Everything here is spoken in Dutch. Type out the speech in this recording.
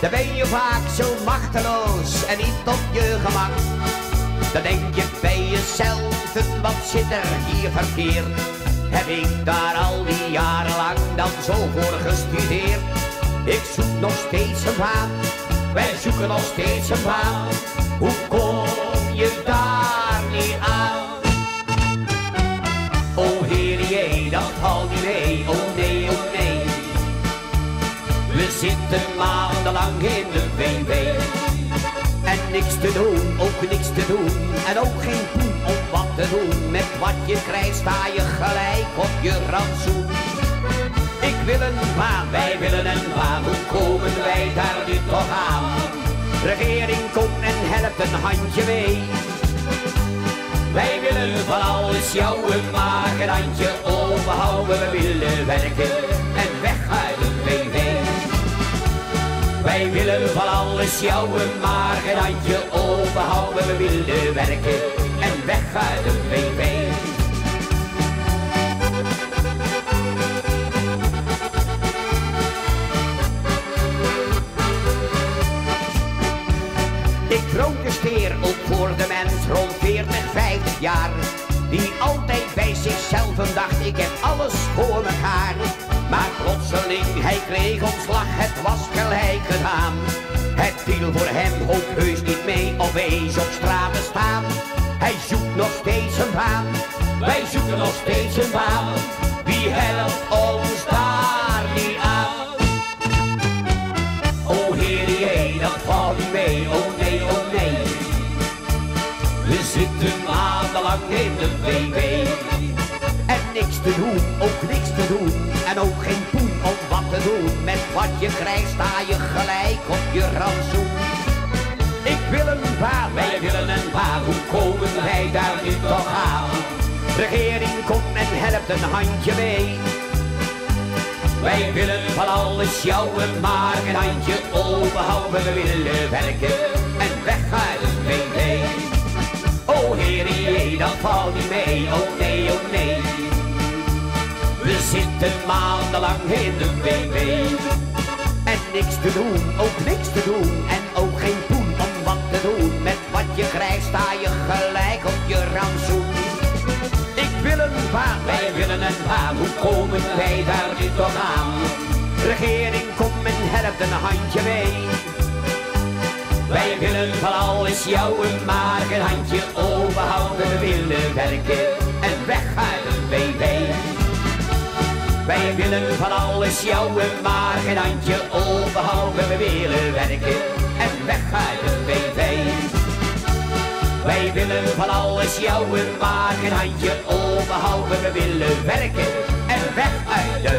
Dan ben je vaak zo machteloos en niet op je gemak. Dan denk je bij jezelf, wat zit er hier verkeerd? Heb ik daar al die jaren lang dan zo voor gestudeerd? Ik zoek nog steeds een baan, wij zoeken nog steeds een baan. Hoe kom je daar niet aan? Oh Heer, dat valt niet mee, oh nee, oh nee. We zitten maandenlang in de WW. En niks te doen, ook niks te doen. En ook geen poen om wat te doen. Met wat je krijgt sta je gelijk op je rantsoen. Ik wil een baan, wij willen een baan. Hoe komen wij daar nu toch aan? Regering, kom en help een handje mee. Wij willen van alles jouwen, maar een handje overhouden. We willen werken en weg uit de WW. Wij willen van alles jouwen, maar een handje overhouden. We willen werken en weg uit de WW. Ik protesteer ook voor de mens rond 40, 50 jaar. Die altijd bij zichzelf dacht, ik heb alles voor mekaar. Maar plotseling, hij kreeg ontslag, het was gelijk gedaan. Het viel voor hem ook heus niet mee, of wees op straat te staan. Hij zoekt nog steeds een baan, wij zoeken nog steeds een baan. Wie helpt ons daar niet aan? Oh Heer, dat valt niet mee, oh nee, oh nee. We zitten maandenlang in de WW. En niks te doen, ook niks te doen. En ook geen poen om wat te doen. Met wat je krijgt sta je gelijk op je rantsoen. Ik wil een baan, wij willen een baan. Hoe komen wij daar nu toch aan? Regering, kom en help een handje mee. Wij willen van alles jouwen, maar een handje overhouden. We willen werken en weg uit de WW. Oh Heer, dat valt niet mee, oh nee, oh nee. We zitten maandenlang in de WW. En niks te doen, ook niks te doen. En ook geen poen om wat te doen. Met wat je krijgt sta je gelijk op je rantsoen. Ik wil een baan, wij willen een baan. Hoe komen wij daar nu toch aan? Regering, kom en help een handje mee. Wij willen van alles jouwen, maar een handje overhouden. We willen werken en weg uit de WW. Wij willen van alles jouwen, maar een handje overhouden. We willen werken en weg uit de WW. Wij willen van alles jouwen, maar een handje overhouden. We willen werken en weg uit de